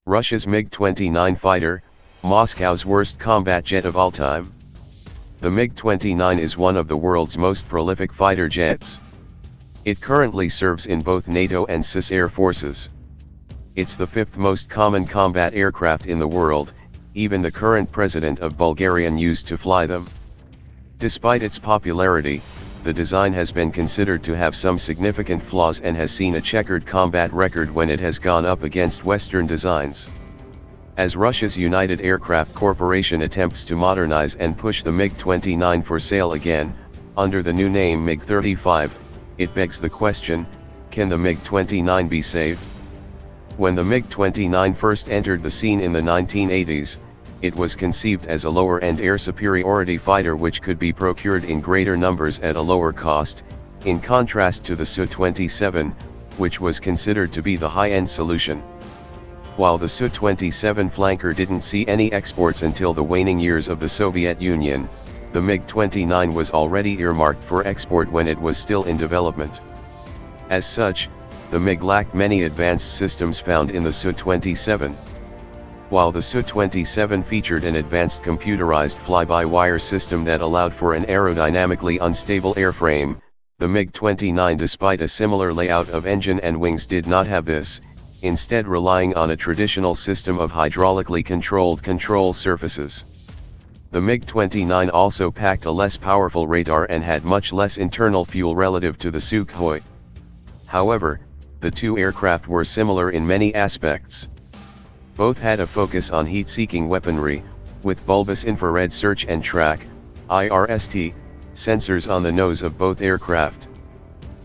Russia's Mig-29 fighter, Moscow's worst combat jet of all time. The Mig-29 is one of the world's most prolific fighter jets. It currently serves in both NATO and CIS air forces. It's the fifth most common combat aircraft in the world, even the current president of Bulgarian used to fly them. Despite its popularity, the design has been considered to have some significant flaws and has seen a checkered combat record when it has gone up against Western designs. As Russia's United Aircraft Corporation attempts to modernize and push the Mig-29 for sale again, under the new name Mig-35, it begs the question, can the Mig-29 be saved? When the Mig-29 first entered the scene in the 1980s, it was conceived as a lower-end air superiority fighter which could be procured in greater numbers at a lower cost, in contrast to the Su-27, which was considered to be the high-end solution. While the Su-27 flanker didn't see any exports until the waning years of the Soviet Union, the Mig-29 was already earmarked for export when it was still in development. As such, the MiG lacked many advanced systems found in the Su-27. While the Su-27 featured an advanced computerized fly-by-wire system that allowed for an aerodynamically unstable airframe, the Mig-29 despite a similar layout of engine and wings did not have this, instead relying on a traditional system of hydraulically controlled control surfaces. The Mig-29 also packed a less powerful radar and had much less internal fuel relative to the Sukhoi. However, the two aircraft were similar in many aspects. Both had a focus on heat-seeking weaponry, with bulbous infrared search and track, IRST, sensors on the nose of both aircraft.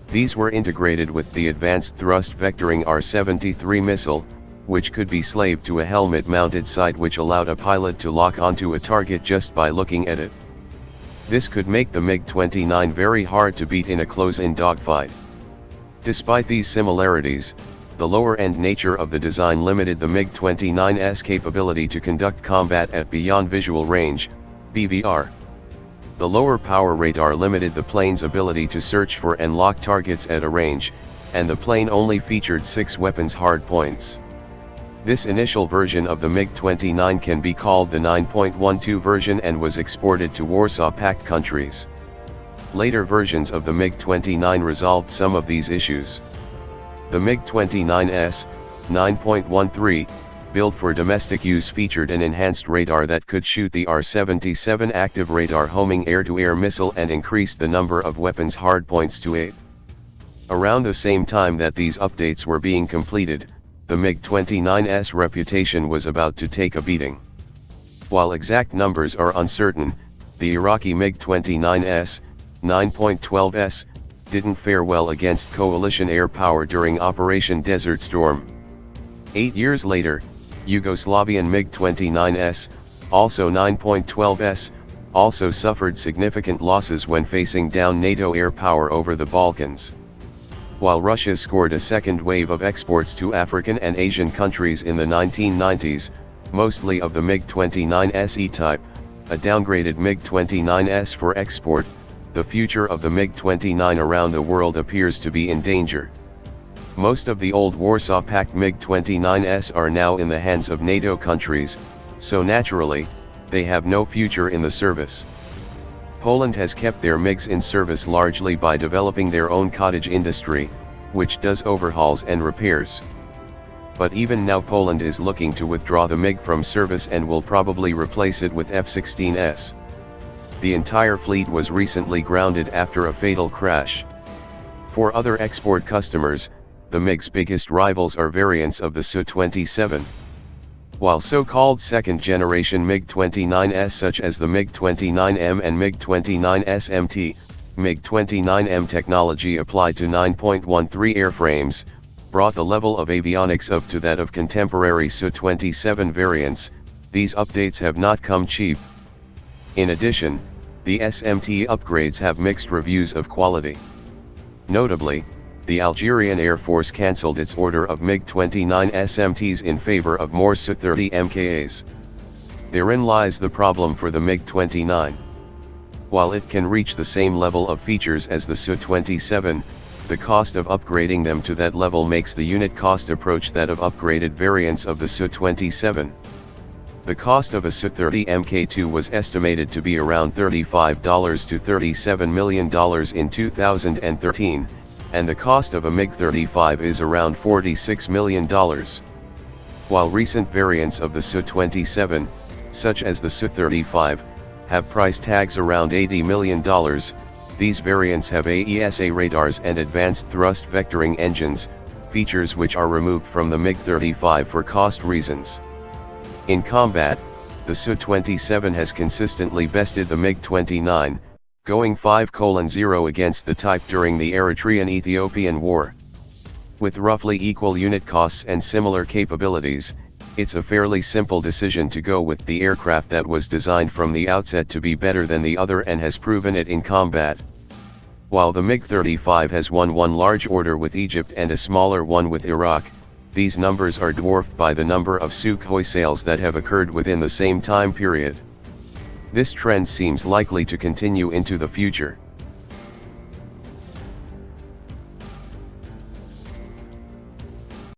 These were integrated with the advanced thrust vectoring R-73 missile, which could be slaved to a helmet-mounted sight which allowed a pilot to lock onto a target just by looking at it. This could make the Mig-29 very hard to beat in a close-in dogfight. Despite these similarities, the lower-end nature of the design limited the Mig-29's capability to conduct combat at beyond visual range, BVR. The lower power radar limited the plane's ability to search for and lock targets at a range, and the plane only featured 6 weapons hardpoints. This initial version of the Mig-29 can be called the 9.12 version and was exported to Warsaw Pact countries. Later versions of the Mig-29 resolved some of these issues. The MiG-29S, 9.13, built for domestic use featured an enhanced radar that could shoot the R-77 active radar homing air-to-air missile and increased the number of weapons hardpoints to 8. Around the same time that these updates were being completed, the MiG-29's reputation was about to take a beating. While exact numbers are uncertain, the Iraqi MiG-29S, 9.12s, didn't fare well against coalition air power during Operation Desert Storm. 8 years later, Yugoslavian MiG-29s, also 9.12s, also suffered significant losses when facing down NATO air power over the Balkans. While Russia scored a second wave of exports to African and Asian countries in the 1990s, mostly of the MiG-29 E-type, a downgraded MiG-29s for export, the future of the MiG-29 around the world appears to be in danger. Most of the old Warsaw Pact MiG-29s are now in the hands of NATO countries, so naturally, they have no future in the service. Poland has kept their MiGs in service largely by developing their own cottage industry, which does overhauls and repairs. But even now Poland is looking to withdraw the MiG from service and will probably replace it with F-16s. The entire fleet was recently grounded after a fatal crash. For other export customers, the MiG's biggest rivals are variants of the Su-27. While so-called second-generation MiG-29s such as the MiG-29M and MiG-29SMT, MiG-29M technology applied to 9.13 airframes, brought the level of avionics up to that of contemporary Su-27 variants, these updates have not come cheap. In addition, the SMT upgrades have mixed reviews of quality. Notably, the Algerian Air Force cancelled its order of MiG-29 SMTs in favor of more Su-30 MKAs. Therein lies the problem for the MiG-29. While it can reach the same level of features as the Su-27, the cost of upgrading them to that level makes the unit cost approach that of upgraded variants of the Su-27. The cost of a Su-30 Mk2 was estimated to be around $35 to $37 million in 2013, and the cost of a MiG-35 is around $46 million. While recent variants of the Su-27, such as the Su-35, have price tags around $80 million, these variants have AESA radars and advanced thrust vectoring engines, features which are removed from the MiG-35 for cost reasons. In combat, the Su-27 has consistently bested the MiG-29, going 5:0 against the type during the Eritrean-Ethiopian War. With roughly equal unit costs and similar capabilities, it's a fairly simple decision to go with the aircraft that was designed from the outset to be better than the other and has proven it in combat. While the MiG-35 has won one large order with Egypt and a smaller one with Iraq, these numbers are dwarfed by the number of Sukhoi sales that have occurred within the same time period. This trend seems likely to continue into the future.